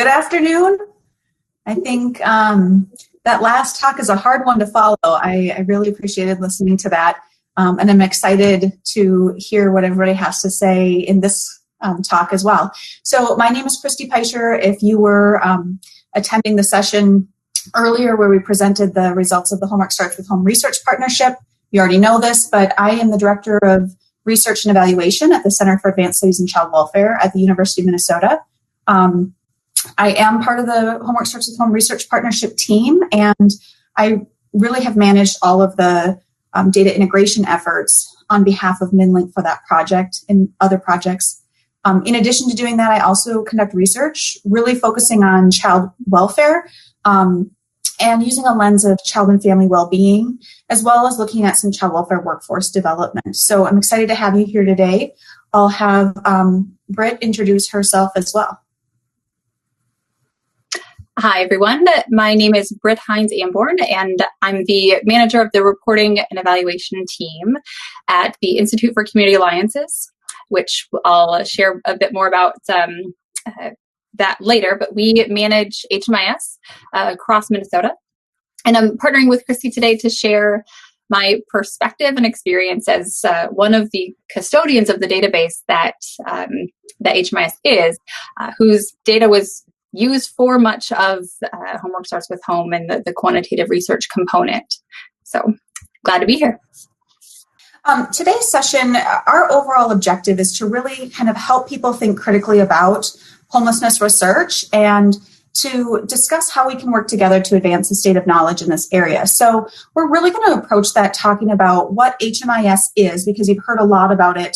Good afternoon. I think that last talk is a hard one to follow. I really appreciated listening to that. And I'm excited to hear what everybody has to say in this talk as well. So my name is Kristine Piescher. If you were attending the session earlier where we presented the results of the Homework Starts with Home Research Partnership, you already know this, but I am the Director of Research and Evaluation at the Center for Advanced Studies in Child Welfare at the University of Minnesota. I am part of the Homework Starts with Home Research Partnership team, and I really have managed all of the data integration efforts on behalf of Minn-LInK for that project and other projects. In addition to doing that, I also conduct research, really focusing on child welfare and using a lens of child and family well-being, as well as looking at some child welfare workforce development. So I'm excited to have you here today. I'll have Britt introduce herself as well. Hi, everyone. My name is Britt Heinz-Amborn, and I'm the manager of the reporting and evaluation team at the Institute for Community Alliances, which I'll share a bit more about that later. But we manage HMIS across Minnesota. And I'm partnering with Kristine today to share my perspective and experience as one of the custodians of the database that HMIS is, whose data was used for much of Homework Starts with Home and the quantitative research component. So glad to be here. Today's session, our overall objective is to really kind of help people think critically about homelessness research and to discuss how we can work together to advance the state of knowledge in this area. So we're really going to approach that talking about what HMIS is, because you've heard a lot about it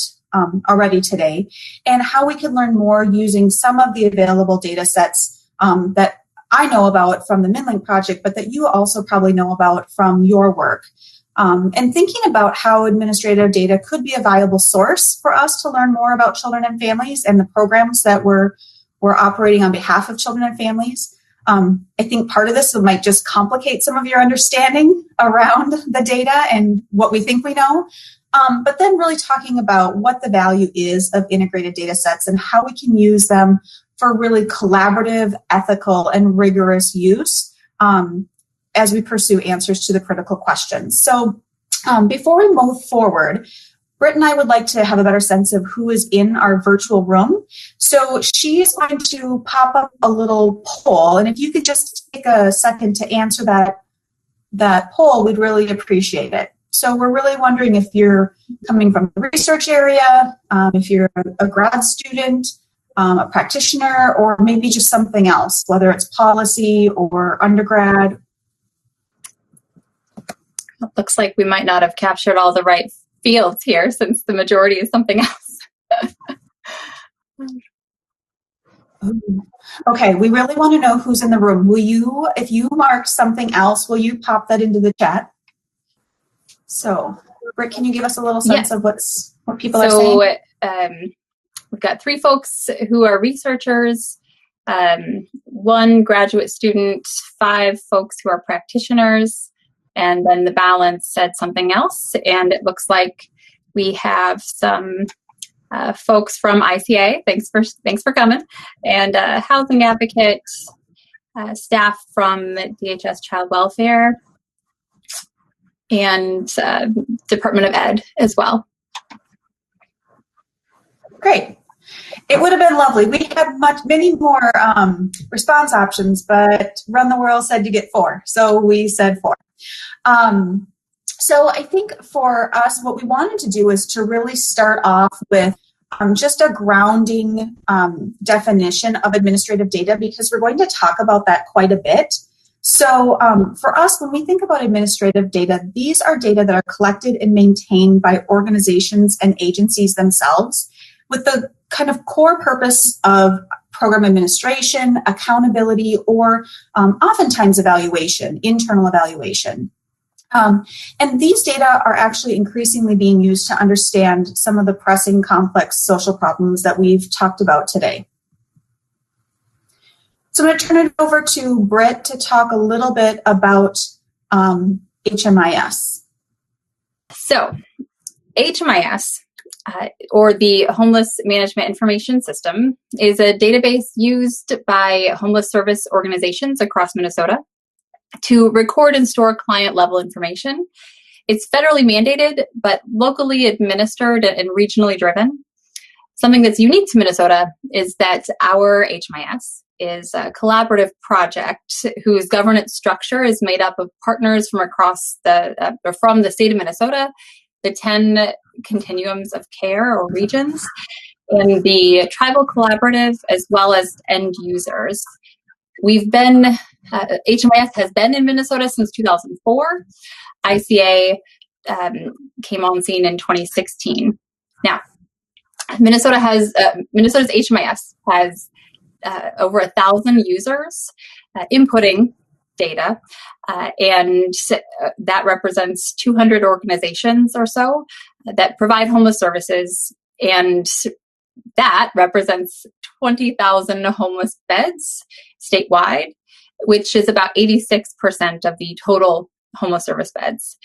already today, and how we can learn more using some of the available data sets that I know about from the Minn-LInK project, but that you also probably know about from your work. And thinking about how administrative data could be a viable source for us to learn more about children and families and the programs that we're operating on behalf of children and families. I think part of this might just complicate some of your understanding around the data and what we think we know. But then really talking about what the value is of integrated data sets and how we can use them for really collaborative, ethical, and rigorous use as we pursue answers to the critical questions. So before we move forward, Britt and I would like to have a better sense of who is in our virtual room. So she's going to pop up a little poll, and if you could just take a second to answer that poll, we'd really appreciate it. So we're really wondering if you're coming from the research area, if you're a grad student, a practitioner, or maybe just something else, whether it's policy or undergrad. It looks like we might not have captured all the right fields here, since the majority is something else. Okay, we really want to know who's in the room. Will you, if you mark something else, will you pop that into the chat? So, Britt, can you give us a little sense of what people are saying? So, we've got 3 folks who are researchers, 1 graduate student, 5 folks who are practitioners, and then the balance said something else. And it looks like we have some folks from ICA. Thanks for coming, and housing advocate, staff from DHS Child Welfare, and Department of Ed as well. Great. It would have been lovely. We had many more response options, but Run the World said you get 4, so we said 4. So I think for us, what we wanted to do is to really start off with just a grounding definition of administrative data, because we're going to talk about that quite a bit. So for us, when we think about administrative data, these are data that are collected and maintained by organizations and agencies themselves, with the kind of core purpose of program administration, accountability, or oftentimes evaluation, internal evaluation. And these data are actually increasingly being used to understand some of the pressing, complex social problems that we've talked about today. So I'm going to turn it over to Britt to talk a little bit about HMIS. So HMIS or the Homeless Management Information System, is a database used by homeless service organizations across Minnesota to record and store client-level information. It's federally mandated, but locally administered and regionally driven. Something that's unique to Minnesota is that our HMIS is a collaborative project whose governance structure is made up of partners from across from the state of Minnesota, the 10 continuums of care or regions, and the tribal collaborative, as well as end users. HMIS has been in Minnesota since 2004. ICA came on scene in 2016. Now, Minnesota's HMIS has over 1,000 users inputting data, and that represents 200 organizations or so that provide homeless services, and that represents 20,000 homeless beds statewide, which is about 86% of the total homeless service beds.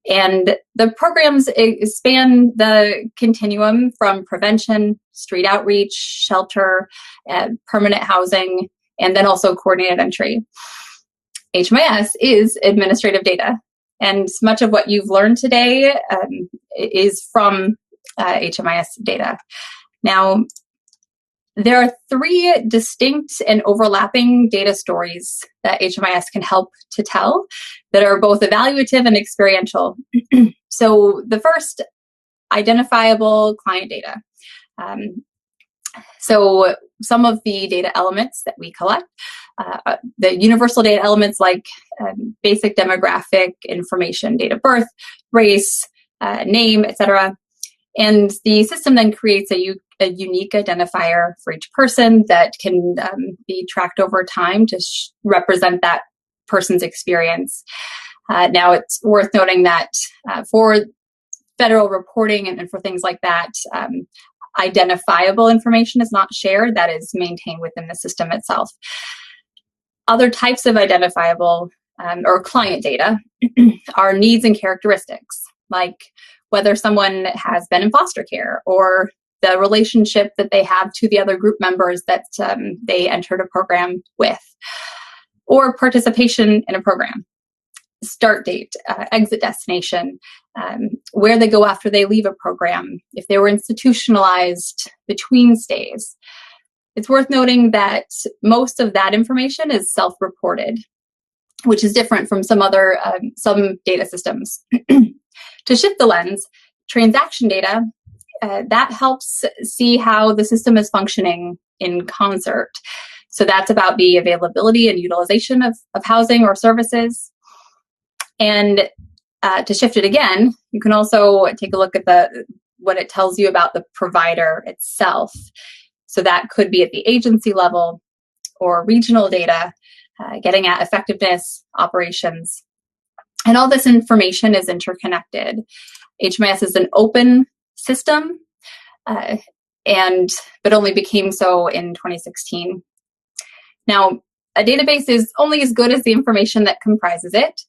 And the programs span the continuum from prevention, street outreach, shelter, permanent housing, and then also coordinated entry. HMIS is administrative data, and much of what you've learned today is from HMIS data. Now, there are 3 distinct and overlapping data stories that HMIS can help to tell that are both evaluative and experiential. So the first, identifiable client data. So some of the data elements that we collect, the universal data elements like basic demographic information, date of birth, race, name, etc. And the system then creates a unique identifier for each person that can be tracked over time to represent that person's experience. Now, it's worth noting that for federal reporting and for things like that, identifiable information is not shared. That is maintained within the system itself. Other types of identifiable or client data are needs and characteristics, like whether someone has been in foster care or the relationship that they have to the other group members that they entered a program with, or participation in a program, start date, exit destination, where they go after they leave a program, if they were institutionalized between stays. It's worth noting that most of that information is self-reported, which is different from some data systems. To shift the lens, transaction data, that helps see how the system is functioning in concert. So that's about the availability and utilization of housing or services. And to shift it again, you can also take a look at what it tells you about the provider itself. So that could be at the agency level or regional data, getting at effectiveness, operations. And all this information is interconnected. HMIS is an open system, but only became so in 2016. Now, a database is only as good as the information that comprises it.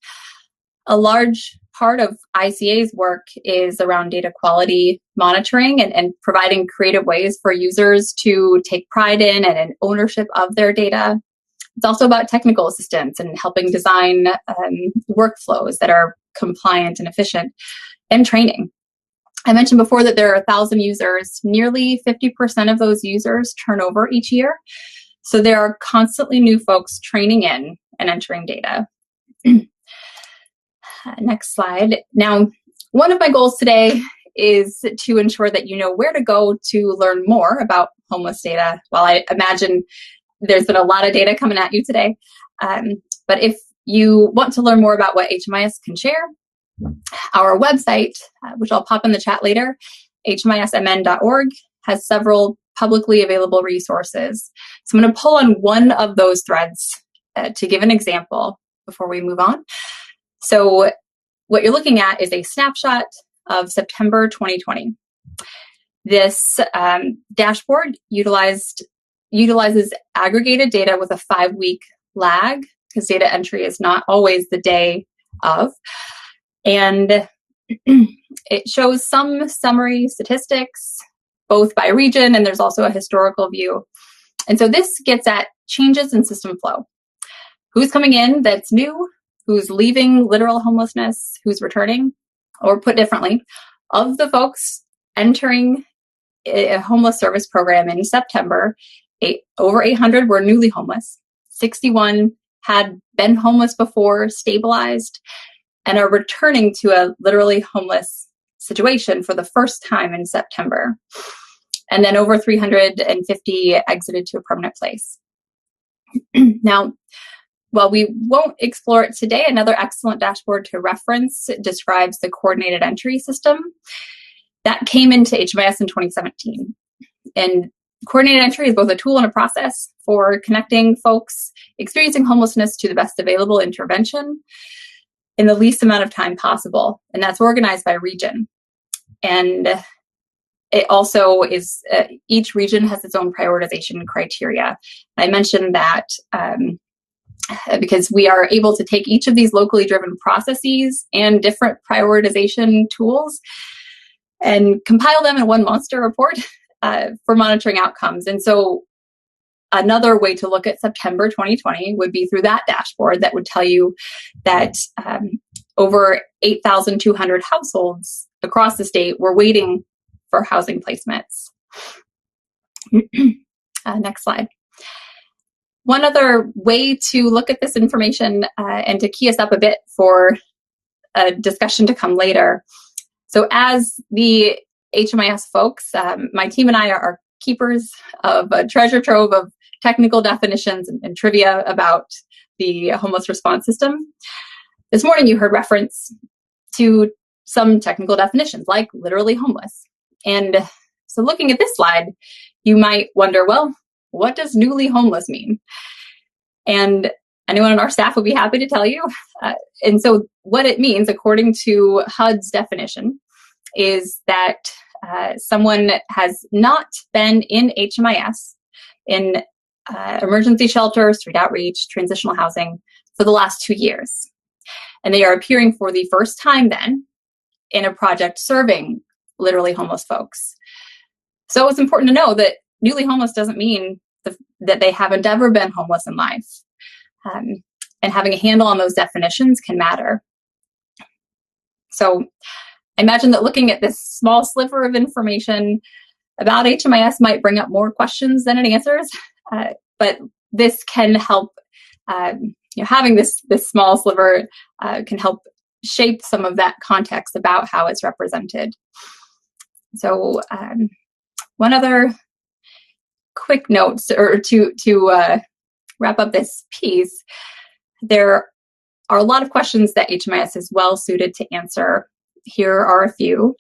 A large part of ICA's work is around data quality monitoring and providing creative ways for users to take pride in and ownership of their data. It's also about technical assistance and helping design workflows that are compliant and efficient, and training. I mentioned before that there are 1,000 users. Nearly 50% of those users turn over each year. So there are constantly new folks training in and entering data. Next slide. Now, one of my goals today is to ensure that you know where to go to learn more about homeless data. While I imagine there's been a lot of data coming at you today. But if you want to learn more about what HMIS can share, our website, which I'll pop in the chat later, hmismn.org, has several publicly available resources. So I'm going to pull on one of those threads to give an example before we move on. So what you're looking at is a snapshot of September 2020. This dashboard utilizes aggregated data with a 5-week lag, because data entry is not always the day of. And It shows some summary statistics, both by region, and there's also a historical view. And so this gets at changes in system flow. Who's coming in that's new? Who's leaving literal homelessness? Who's returning? Or put differently, of the folks entering a homeless service program in September, over 800 were newly homeless. 61 had been homeless before, stabilized, and are returning to a literally homeless situation for the first time in September. And then over 350 exited to a permanent place. Now, while we won't explore it today, another excellent dashboard to reference describes the coordinated entry system that came into HMIS in 2017. And coordinated entry is both a tool and a process for connecting folks experiencing homelessness to the best available intervention in the least amount of time possible. And that's organized by region. And it also is, each region has its own prioritization criteria. I mentioned that because we are able to take each of these locally driven processes and different prioritization tools and compile them in one monster report for monitoring outcomes. And so another way to look at September 2020 would be through that dashboard that would tell you that over 8,200 households across the state were waiting for housing placements. Next slide. One other way to look at this information and to key us up a bit for a discussion to come later. So as the HMIS folks, my team and I are keepers of a treasure trove of technical definitions and trivia about the homeless response system. This morning you heard reference to some technical definitions like literally homeless. And so looking at this slide, you might wonder, well, what does newly homeless mean? And anyone on our staff would be happy to tell you. And so what it means, according to HUD's definition, is that someone has not been in HMIS, in emergency shelter, street outreach, transitional housing for the last 2 years. And they are appearing for the first time then in a project serving literally homeless folks. So it's important to know that newly homeless doesn't mean that they haven't ever been homeless in life. And having a handle on those definitions can matter. So I imagine that looking at this small sliver of information about HMIS might bring up more questions than it answers, but this can help, having this small sliver can help shape some of that context about how it's represented. So one other quick note, or to wrap up this piece, there are a lot of questions that HMIS is well suited to answer. Here are a few.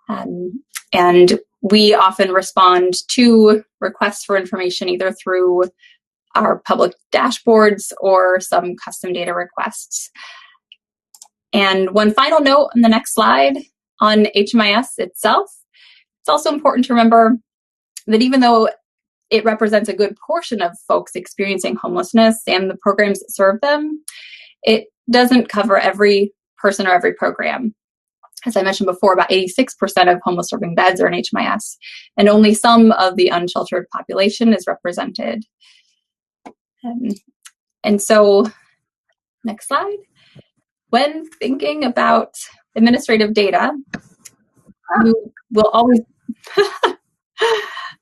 And we often respond to requests for information either through our public dashboards or some custom data requests. And one final note on the next slide on HMIS itself, it's also important to remember that even though it represents a good portion of folks experiencing homelessness and the programs that serve them, it doesn't cover every person or every program. As I mentioned before, about 86% of homeless serving beds are in HMIS, and only some of the unsheltered population is represented. And so, next slide. When thinking about administrative data, you will always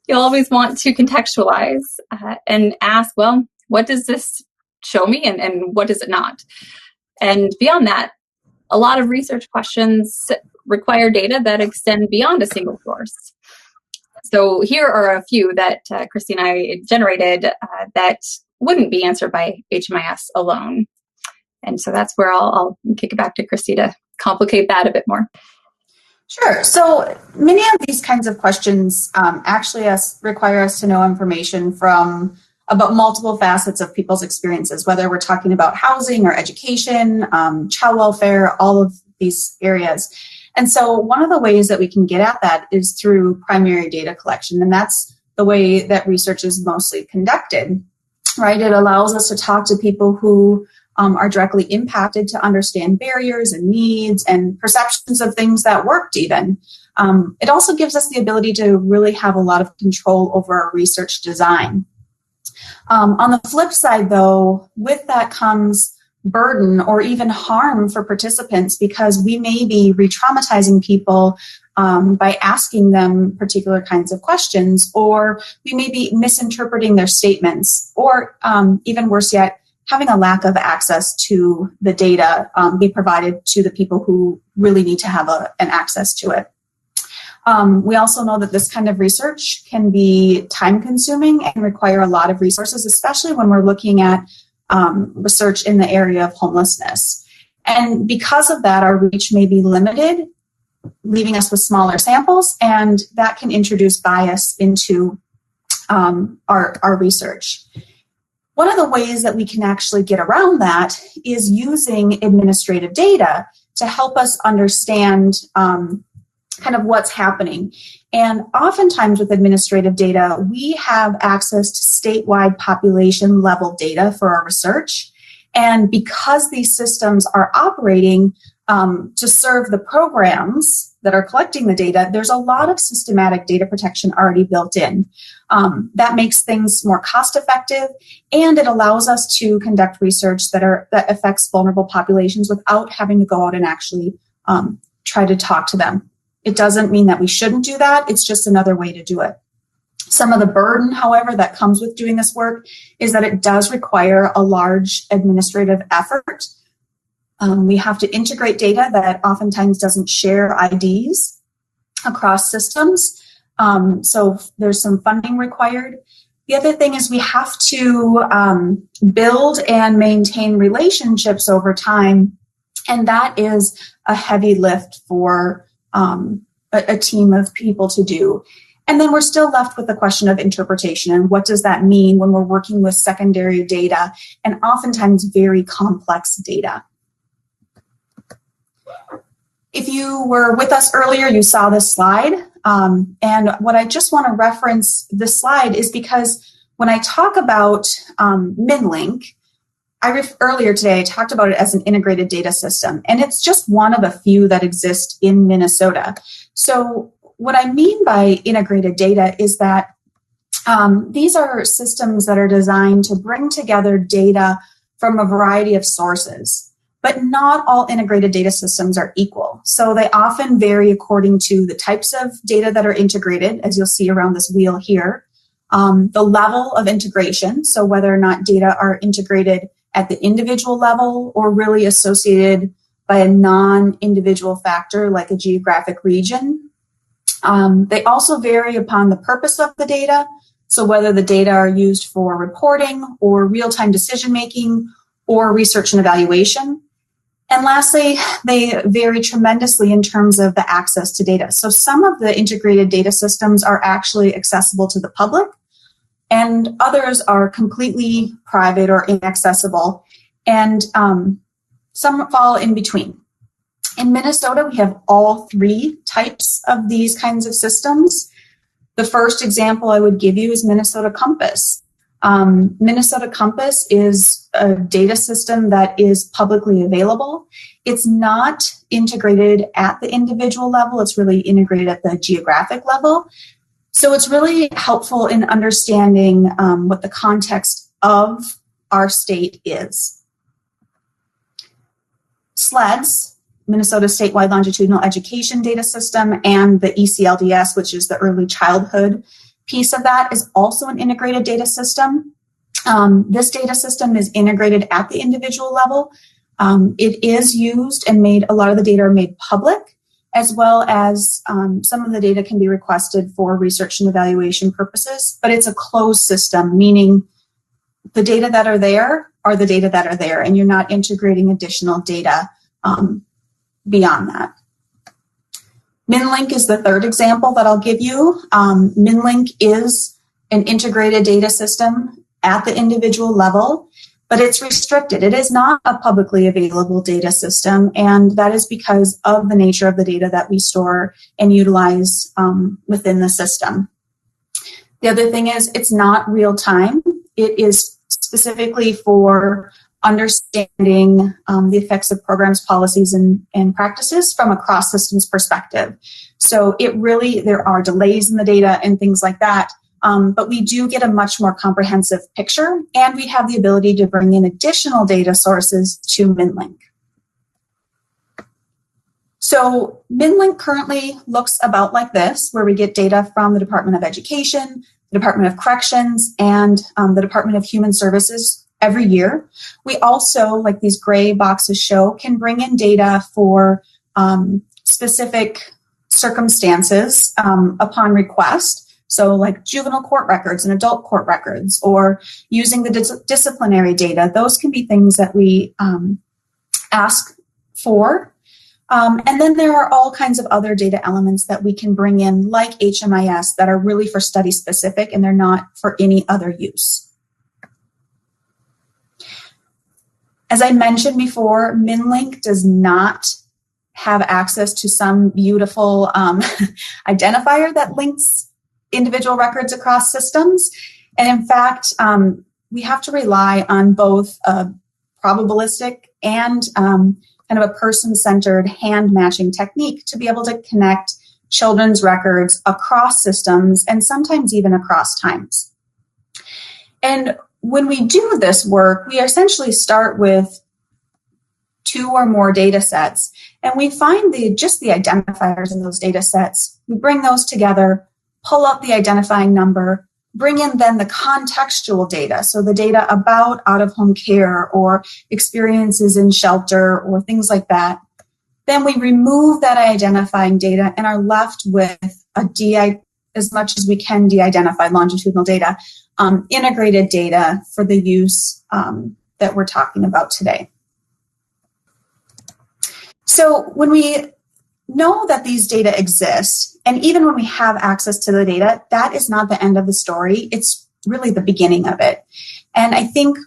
you'll always want to contextualize and ask, well, what does this show me and what does it not? And beyond that, a lot of research questions require data that extend beyond a single source. So here are a few that Kristine and I generated that wouldn't be answered by HMIS alone. And so that's where I'll kick it back to Kristine to complicate that a bit more. Sure. So many of these kinds of questions actually require us to know information from about multiple facets of people's experiences, whether we're talking about housing or education, child welfare, all of these areas. And so one of the ways that we can get at that is through primary data collection. And that's the way that research is mostly conducted, right? It allows us to talk to people who are directly impacted to understand barriers and needs and perceptions of things that worked even. It also gives us the ability to really have a lot of control over our research design. On the flip side, though, with that comes burden or even harm for participants, because we may be re-traumatizing people by asking them particular kinds of questions, or we may be misinterpreting their statements, or even worse yet, having a lack of access to the data be provided to the people who really need to have an access to it. We also know that this kind of research can be time-consuming and require a lot of resources, especially when we're looking at research in the area of homelessness. And because of that, our reach may be limited, leaving us with smaller samples, and that can introduce bias into our research. One of the ways that we can actually get around that is using administrative data to help us understand kind of what's happening. And oftentimes with administrative data, we have access to statewide population level data for our research. And because these systems are operating to serve the programs that are collecting the data, there's a lot of systematic data protection already built in. That makes things more cost effective, and it allows us to conduct research that affects vulnerable populations without having to go out and actually try to talk to them. It doesn't mean that we shouldn't do that. It's just another way to do it. Some of the burden, however, that comes with doing this work is that it does require a large administrative effort. We have to integrate data that oftentimes doesn't share IDs across systems. So there's some funding required. The other thing is we have to build and maintain relationships over time, and that is a heavy lift for a team of people to do. And then we're still left with the question of interpretation and what does that mean when we're working with secondary data and oftentimes very complex data. If you were with us earlier, you saw this slide. And what I just want to reference this slide is because when I talk about Minn-LInK, earlier today, I talked about it as an integrated data system, and it's just one of a few that exist in Minnesota. So what I mean by integrated data is that these are systems that are designed to bring together data from a variety of sources, but not all integrated data systems are equal. So they often vary according to the types of data that are integrated, as you'll see around this wheel here, the level of integration, so whether or not data are integrated at the individual level or really associated by a non-individual factor like a geographic region. They also vary upon the purpose of the data, so whether the data are used for reporting or real-time decision-making or research and evaluation. And lastly, they vary tremendously in terms of the access to data. So some of the integrated data systems are actually accessible to the public, and others are completely private or inaccessible, and some fall in between. In Minnesota, we have all three types of these kinds of systems. The first example I would give you is Minnesota Compass. Minnesota Compass is a data system that is publicly available. It's not integrated at the individual level. It's really integrated at the geographic level. So it's really helpful in understanding what the context of our state is. SLEDS, Minnesota Statewide Longitudinal Education Data System, and the ECLDS, which is the early childhood piece of that, is also an integrated data system. This data system is integrated at the individual level. It is used and a lot of the data are made public, as well as some of the data can be requested for research and evaluation purposes, but it's a closed system, meaning the data that are the data that are there, and you're not integrating additional data beyond that. Minn-LInK is the third example that I'll give you. Minn-LInK is an integrated data system at the individual level, but it's restricted. It is not a publicly available data system, and that is because of the nature of the data that we store and utilize within the system. The other thing is it's not real time. It is specifically for understanding the effects of programs, policies, and practices from a cross-systems perspective. So there are delays in the data and things like that, but we do get a much more comprehensive picture, and we have the ability to bring in additional data sources to Minn-LInK. So Minn-LInK currently looks about like this, where we get data from the Department of Education, the Department of Corrections, and the Department of Human Services every year. We also, like these gray boxes show, can bring in data for specific circumstances upon request. So like juvenile court records and adult court records, or using the disciplinary data. Those can be things that we ask for. And then there are all kinds of other data elements that we can bring in, like HMIS, that are really for study specific and they're not for any other use. As I mentioned before, Minn-LInK does not have access to some beautiful identifier that links individual records across systems. And in fact, we have to rely on both a probabilistic and kind of a person-centered hand matching technique to be able to connect children's records across systems and sometimes even across times. And when we do this work, we essentially start with 2 or more data sets, and we find just the identifiers in those data sets. We bring those together, pull up the identifying number, bring in then the contextual data, so the data about out-of-home care or experiences in shelter or things like that. Then we remove that identifying data and are left with as much as we can de-identified longitudinal data, integrated data for the use that we're talking about today. So when we know that these data exist, and even when we have access to the data, that is not the end of the story. It's really the beginning of it. And I think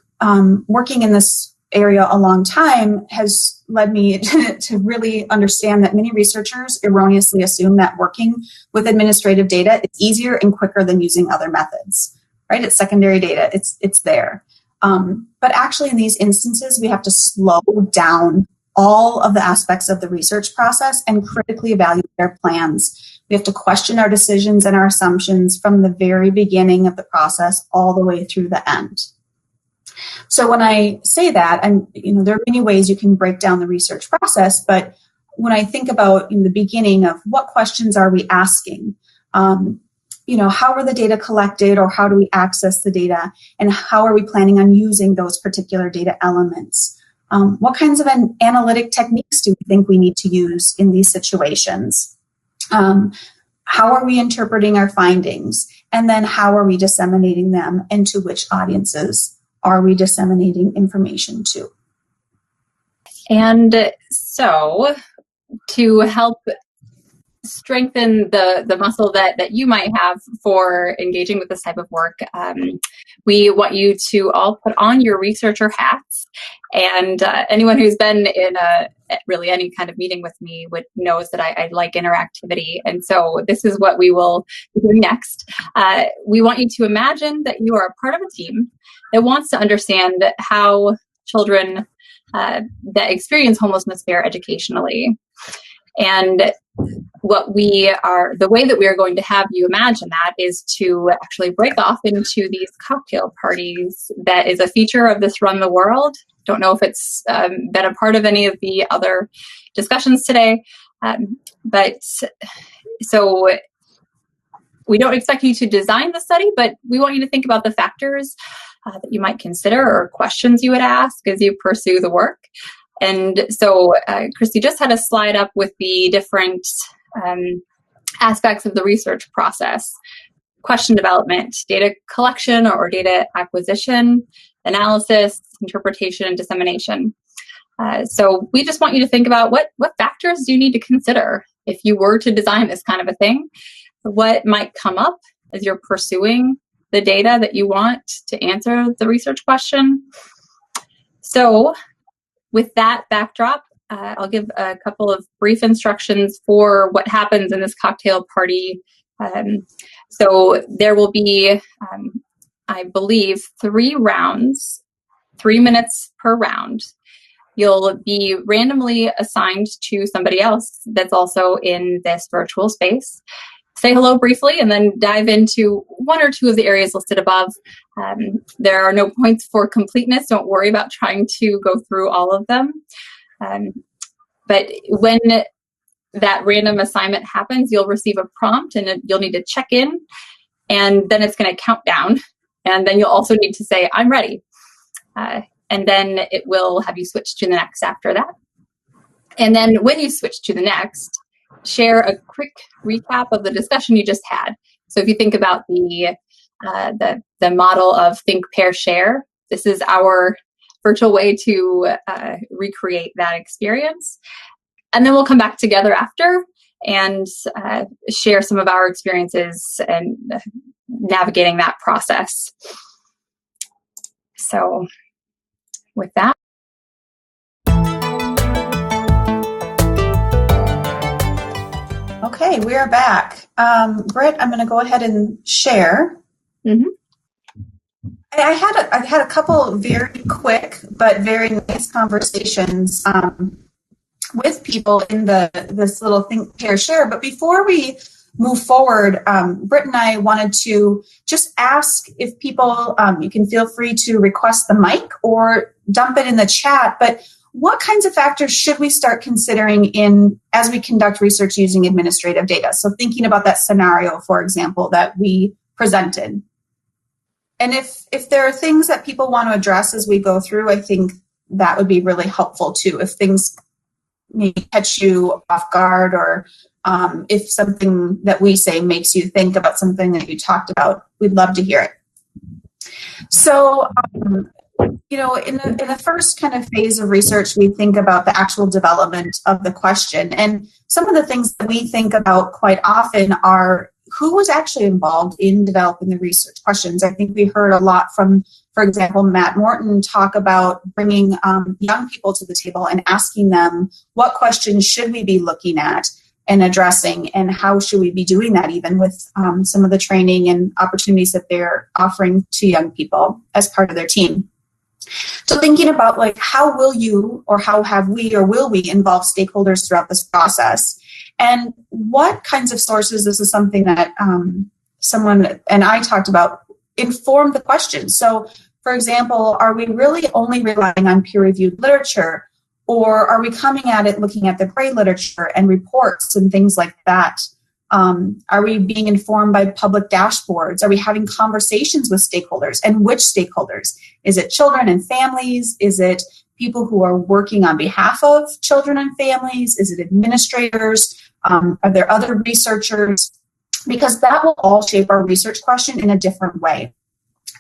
working in this area a long time has led me to really understand that many researchers erroneously assume that working with administrative data is easier and quicker than using other methods, right? It's secondary data, it's there. But actually in these instances, we have to slow down all of the aspects of the research process and critically evaluate our plans. We have to question our decisions and our assumptions from the very beginning of the process all the way through the end. So when I say that, there are many ways you can break down the research process, but when I think about in the beginning of what questions are we asking, how are the data collected, or how do we access the data, and how are we planning on using those particular data elements? What kinds of analytic techniques do we think we need to use in these situations? How are we interpreting our findings? And then how are we disseminating them, and to which audiences are we disseminating information to? And so to help strengthen the muscle that you might have for engaging with this type of work, we want you to all put on your researcher hats. And anyone who's been in really any kind of meeting with me knows that I like interactivity. And so this is what we will be doing next. We want you to imagine that you are a part of a team that wants to understand how children that experience homelessness fare educationally. And the way that we are going to have you imagine that is to actually break off into these cocktail parties. That is a feature of this Run the World. Don't know if it's been a part of any of the other discussions today, but so we don't expect you to design the study, but we want you to think about the factors that you might consider or questions you would ask as you pursue the work. And so Christy just had a slide up with the different aspects of the research process: question development, data collection or data acquisition, analysis, interpretation, and dissemination. So we just want you to think about what factors do you need to consider if you were to design this kind of a thing? What might come up as you're pursuing the data that you want to answer the research question? So with that backdrop, I'll give a couple of brief instructions for what happens in this cocktail party. So there will be, I believe, 3 rounds 3 minutes per round. You'll be randomly assigned to somebody else that's also in this virtual space. Say hello briefly and then dive into one or two of the areas listed above. There are no points for completeness. Don't worry about trying to go through all of them. But when that random assignment happens, you'll receive a prompt and you'll need to check in, and then it's going to count down. And then you'll also need to say, I'm ready. And then it will have you switch to the next after that. And then when you switch to the next, share a quick recap of the discussion you just had. So if you think about the model of think, pair, share, this is our virtual way to recreate that experience. And then we'll come back together after and share some of our experiences and navigating that process. So with that. Okay, we are back. Britt, I'm going to go ahead and share. Mm-hmm. I had a couple very quick but very nice conversations with people in this little think, pair, share. But before we move forward, Britt and I wanted to just ask if people, you can feel free to request the mic or dump it in the chat, but what kinds of factors should we start considering as we conduct research using administrative data? So thinking about that scenario, for example, that we presented. And if there are things that people want to address as we go through, I think that would be really helpful too. If things maybe catch you off guard, or if something that we say makes you think about something that you talked about, we'd love to hear it. So, in the first kind of phase of research, we think about the actual development of the question. And some of the things that we think about quite often are who was actually involved in developing the research questions. I think we heard a lot from, for example, Matt Morton talk about bringing young people to the table and asking them what questions should we be looking at and addressing, and how should we be doing that, even with some of the training and opportunities that they're offering to young people as part of their team. So thinking about like, how will you, or how have we, or will we involve stakeholders throughout this process? And what kinds of sources, this is something that someone and I talked about, inform the question. So for example, are we really only relying on peer-reviewed literature, or are we coming at it looking at the gray literature and reports and things like that? Are we being informed by public dashboards? Are we having conversations with stakeholders, and which stakeholders? Is it children and families? Is it people who are working on behalf of children and families? Is it administrators? Are there other researchers? Because that will all shape our research question in a different way.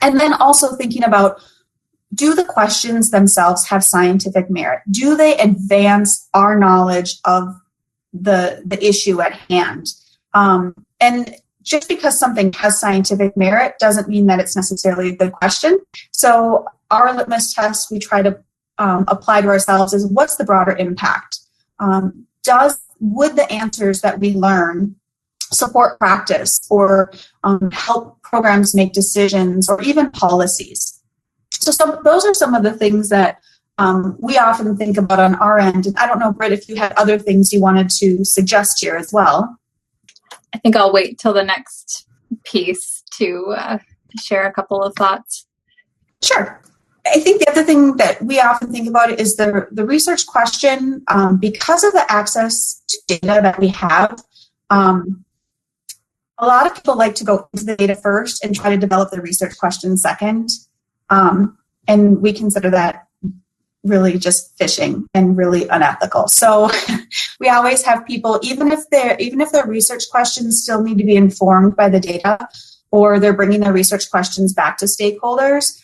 And then also thinking about, do the questions themselves have scientific merit? Do they advance our knowledge of the issue at hand? And just because something has scientific merit doesn't mean that it's necessarily a good question. So our litmus test we try to apply to ourselves is, what's the broader impact? Would the answers that we learn support practice, or help programs make decisions, or even policies? So those are some of the things that we often think about on our end. And I don't know, Britt, if you had other things you wanted to suggest here as well. I think I'll wait till the next piece to share a couple of thoughts. Sure. I think the other thing that we often think about is the research question. Because of the access to data that we have, a lot of people like to go into the data first and try to develop the research question second. And we consider that really just fishing and really unethical. So we always have people, even if their research questions still need to be informed by the data, or they're bringing their research questions back to stakeholders,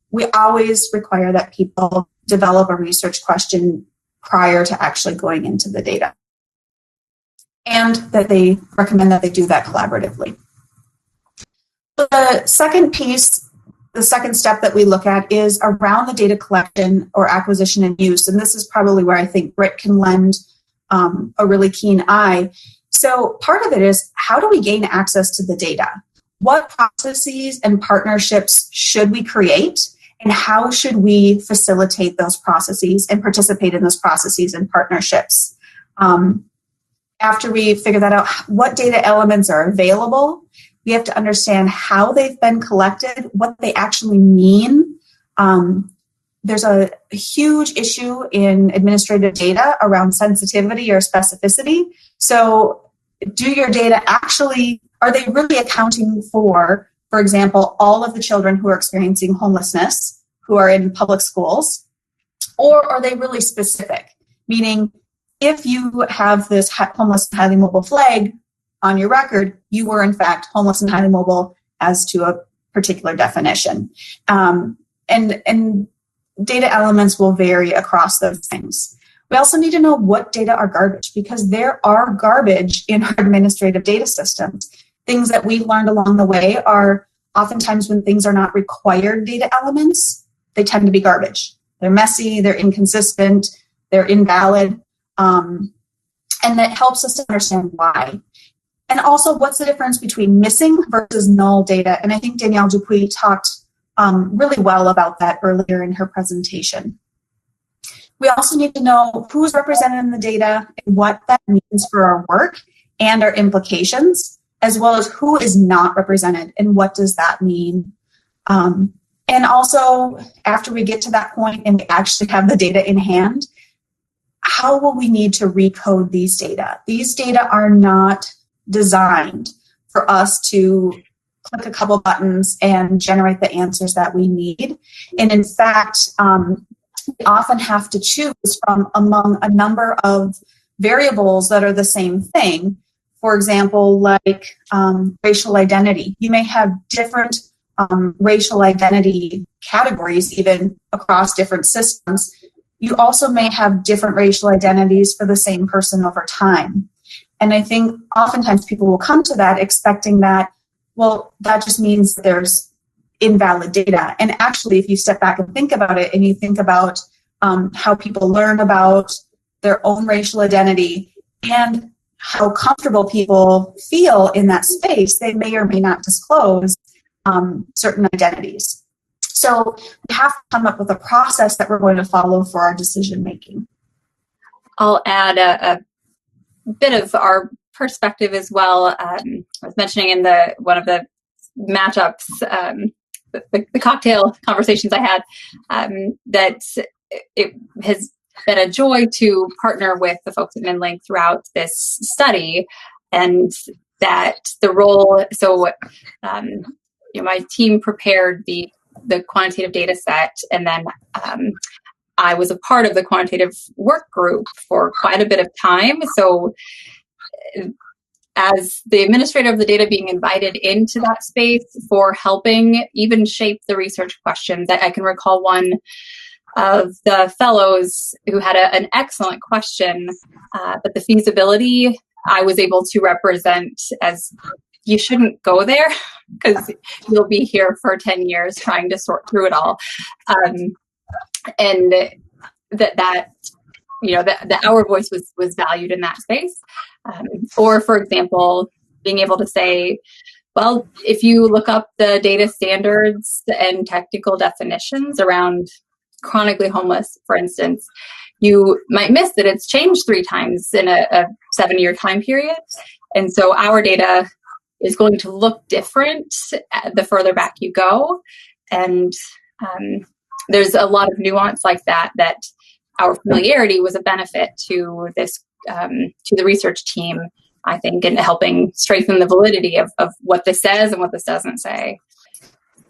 we always require that people develop a research question prior to actually going into the data, and that they recommend that they do that collaboratively. The second piece, the second step that we look at is around the data collection or acquisition and use. And this is probably where I think Britt can lend a really keen eye. So part of it is, how do we gain access to the data? What processes and partnerships should we create? And how should we facilitate those processes and participate in those processes and partnerships? After we figure that out, what data elements are available, we have to understand how they've been collected, what they actually mean. There's a huge issue in administrative data around sensitivity or specificity. So do your data actually, are they really accounting for example, all of the children who are experiencing homelessness, who are in public schools, or are they really specific? Meaning, if you have this homeless and highly mobile flag on your record, you were in fact homeless and highly mobile as to a particular definition. And data elements will vary across those things. We also need to know what data are garbage, because there are garbage in our administrative data systems. Things that we've learned along the way are oftentimes when things are not required data elements, they tend to be garbage. They're messy, they're inconsistent, they're invalid, and that helps us to understand why. And also, what's the difference between missing versus null data? And I think Danielle Dupuy talked really well about that earlier in her presentation. We also need to know who's represented in the data and what that means for our work and our implications, as well as who is not represented and what does that mean. And also, after we get to that point and we actually have the data in hand, how will we need to recode these data? These data are not designed for us to click a couple buttons and generate the answers that we need. And in fact, we often have to choose from among a number of variables that are the same thing. For example, like racial identity. You may have different racial identity categories even across different systems. You also may have different racial identities for the same person over time. And I think oftentimes people will come to that expecting that, well, that just means that there's invalid data. And actually, if you step back and think about it, and you think about how people learn about their own racial identity and how comfortable people feel in that space, they may or may not disclose certain identities. So we have to come up with a process that we're going to follow for our decision making. I'll add a bit of our perspective as well. I was mentioning in one of the matchups, the cocktail conversations I had, that it has been a joy to partner with the folks at Minn-LInK throughout this study, and that the role. So, my team prepared the quantitative data set, and then I was a part of the quantitative work group for quite a bit of time. So as the administrator of the data, being invited into that space for helping even shape the research questions, I can recall one of the fellows who had an excellent question, but the feasibility I was able to represent as, you shouldn't go there because you'll be here for 10 years trying to sort through it all. And that our voice was valued in that space. Or, for example, being able to say, well, if you look up the data standards and technical definitions around chronically homeless, for instance, you might miss that it's changed 3 times in a 7-year time period. And so our data is going to look different the further back you go. And there's a lot of nuance like that our familiarity was a benefit to this, to the research team, I think, in helping strengthen the validity of what this says and what this doesn't say.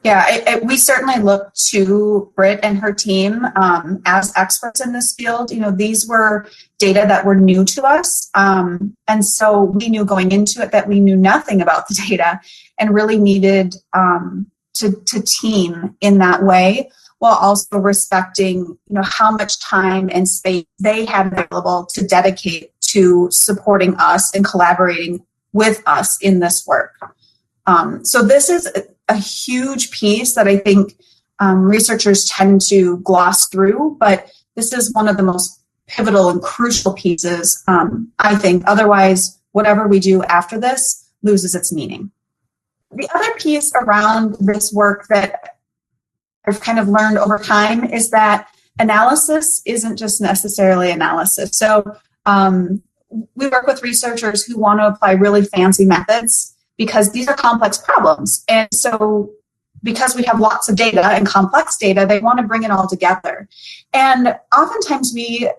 Yeah, we certainly look to Britt and her team as experts in this field. These were data that were new to us. And so we knew going into it that we knew nothing about the data and really needed to team in that way, while also respecting, how much time and space they had available to dedicate to supporting us and collaborating with us in this work. So this is a huge piece that I think researchers tend to gloss through, but this is one of the most pivotal and crucial pieces, I think. Otherwise, whatever we do after this loses its meaning. The other piece around this work that I've kind of learned over time is that analysis isn't just necessarily analysis. So we work with researchers who want to apply really fancy methods because these are complex problems. And so because we have lots of data and complex data, they want to bring it all together. And oftentimes we,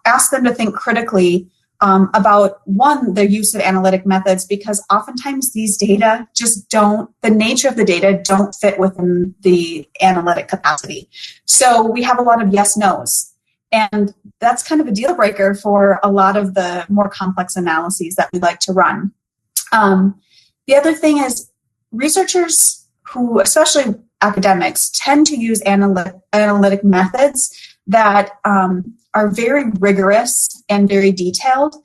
ask them to think critically about, one, their use of analytic methods, because oftentimes these data the nature of the data don't fit within the analytic capacity. So we have a lot of yes, no's. And that's kind of a deal breaker for a lot of the more complex analyses that we like to run. The other thing is researchers who, especially academics, tend to use analytic methods that are very rigorous and very detailed,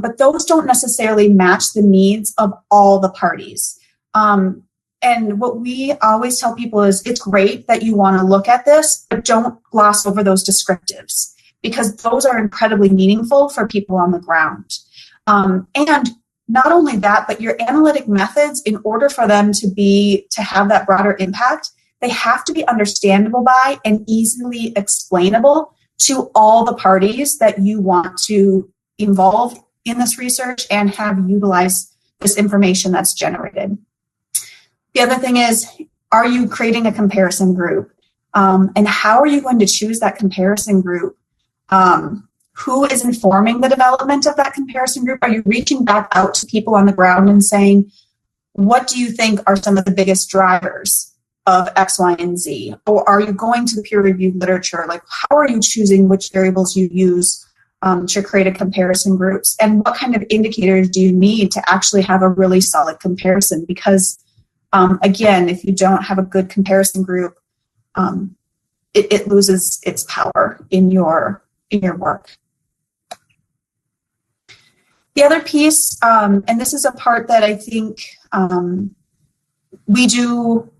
but those don't necessarily match the needs of all the parties. And what we always tell people is it's great that you want to look at this, but don't gloss over those descriptives because those are incredibly meaningful for people on the ground. And not only that, but your analytic methods, in order for them to have that broader impact, they have to be understandable by and easily explainable to all the parties that you want to involve in this research and have utilize this information that's generated. The other thing is, are you creating a comparison group? And how are you going to choose that comparison group? Who is informing the development of that comparison group? Are you reaching back out to people on the ground and saying, what do you think are some of the biggest drivers of X, Y, and Z? Or are you going to the peer-reviewed literature? Like, how are you choosing which variables you use to create a comparison groups? And what kind of indicators do you need to actually have a really solid comparison? Because, again, if you don't have a good comparison group, it loses its power in your work. The other piece, and this is a part that I think we do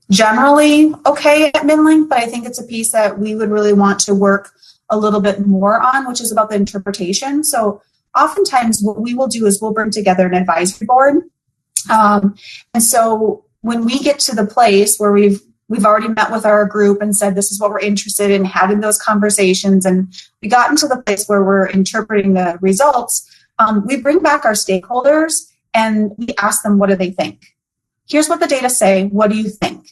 generally okay at Minn-LInK, but I think it's a piece that we would really want to work a little bit more on, which is about the interpretation. So oftentimes what we will do is we'll bring together an advisory board. And so when we get to the place where we've already met with our group and said, this is what we're interested in, having those conversations, and we got into the place where we're interpreting the results, we bring back our stakeholders and we ask them, what do they think? Here's what the data say. What do you think?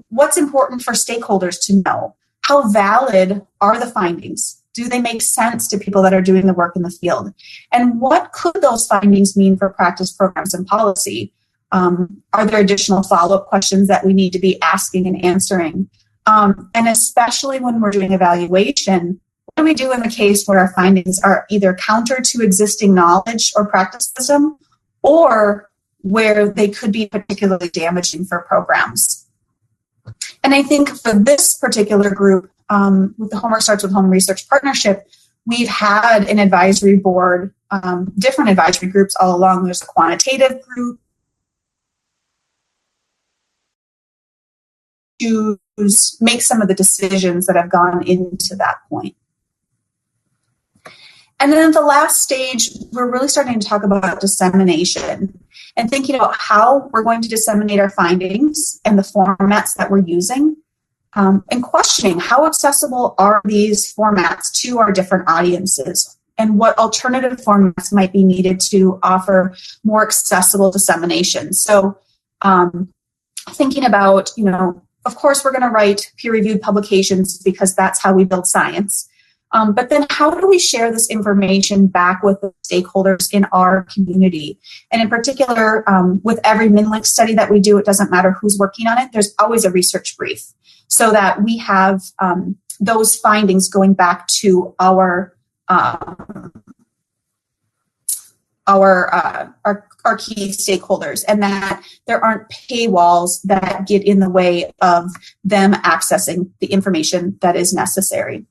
What's important for stakeholders to know? How valid are the findings? Do they make sense to people that are doing the work in the field? And what could those findings mean for practice programs and policy? Are there additional follow-up questions that we need to be asking and answering? And especially when we're doing evaluation, what do we do in the case where our findings are either counter to existing knowledge or practice wisdom, or where they could be particularly damaging for programs? And I think for this particular group, with the Homework Starts with Home Research Partnership, we've had an advisory board, different advisory groups all along. There's a quantitative group, to make some of the decisions that have gone into that point. And then at the last stage, we're really starting to talk about dissemination and thinking about how we're going to disseminate our findings and the formats that we're using, and questioning how accessible are these formats to our different audiences and what alternative formats might be needed to offer more accessible dissemination. So thinking about, of course, we're going to write peer-reviewed publications because that's how we build science. But then how do we share this information back with the stakeholders in our community? And in particular, with every Minn-LInK study that we do, it doesn't matter who's working on it, there's always a research brief so that we have those findings going back to our key stakeholders, and that there aren't paywalls that get in the way of them accessing the information that is necessary.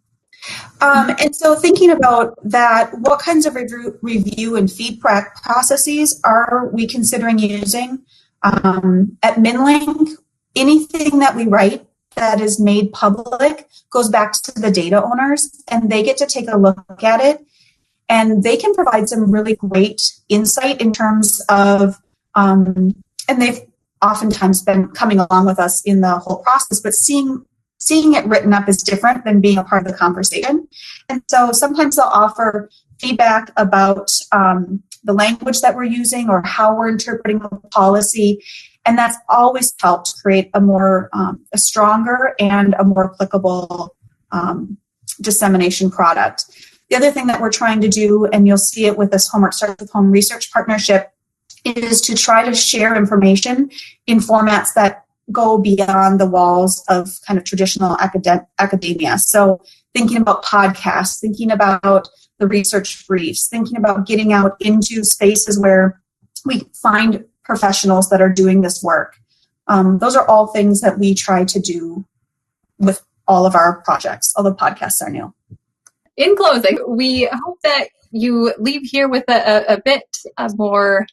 And so thinking about that, what kinds of review and feedback processes are we considering using? At Minn-LInK, anything that we write that is made public goes back to the data owners, and they get to take a look at it. And they can provide some really great insight in terms of, and oftentimes been coming along with us in the whole process, but seeing it written up is different than being a part of the conversation. And so sometimes they'll offer feedback about the language that we're using or how we're interpreting the policy. And that's always helped create a stronger and a more applicable dissemination product. The other thing that we're trying to do, and you'll see it with this Homework Starts with Home research partnership, is to try to share information in formats that go beyond the walls of kind of traditional academia. So thinking about podcasts, thinking about the research briefs, thinking about getting out into spaces where we find professionals that are doing this work. Those are all things that we try to do with all of our projects, although podcasts are new. In closing, we hope that you leave here with a bit more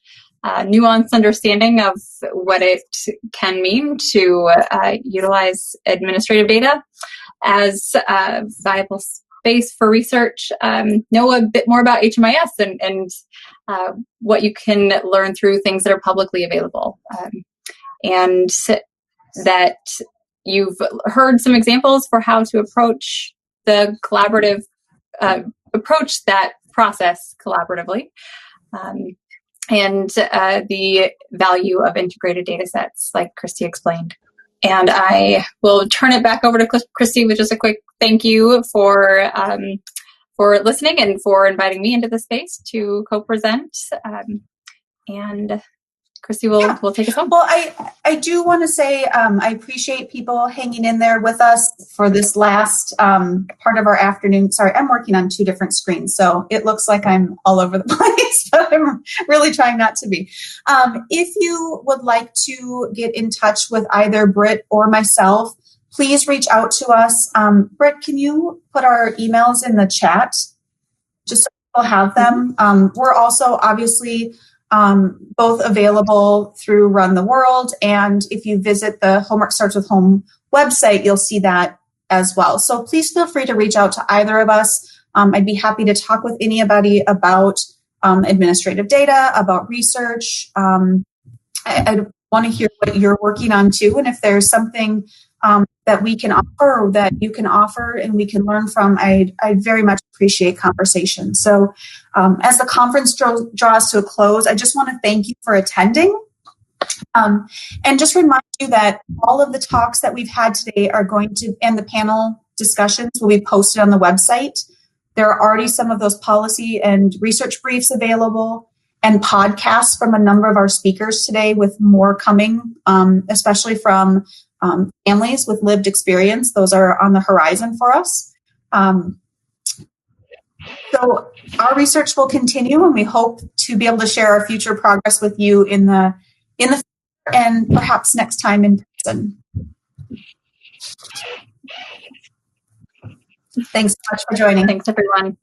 nuanced understanding of what it can mean to utilize administrative data as a viable space for research, know a bit more about HMIS and what you can learn through things that are publicly available, and that you've heard some examples for how to approach the collaborative approach that process collaboratively, and the value of integrated data sets, like Christy explained. And I will turn it back over to Christy with just a quick thank you for listening and for inviting me into the space to co-present. And Christy will take us home. Well, I do want to say I appreciate people hanging in there with us for this last part of our afternoon. Sorry, I'm working on 2 different screens, so it looks like I'm all over the place, but I'm really trying not to be. If you would like to get in touch with either Britt or myself, please reach out to us. Britt, can you put our emails in the chat just so we'll have them? We're also obviously both available through Run the World, and if you visit the Homework Starts with Home website, you'll see that as well. So please feel free to reach out to either of us. I'd be happy to talk with anybody about administrative data, about research. I want to hear what you're working on too, and if there's something that we can offer or that you can offer and we can learn from, I very much appreciate conversation. So as the conference draws to a close, I just want to thank you for attending, and just remind you that all of the talks that we've had today are going to, and the panel discussions will be posted on the website. There are already some of those policy and research briefs available, and podcasts from a number of our speakers today, with more coming, especially from families with lived experience. Those are on the horizon for us. So our research will continue, and we hope to be able to share our future progress with you in the future, and perhaps next time in person. Thanks so much for joining. Thanks, everyone.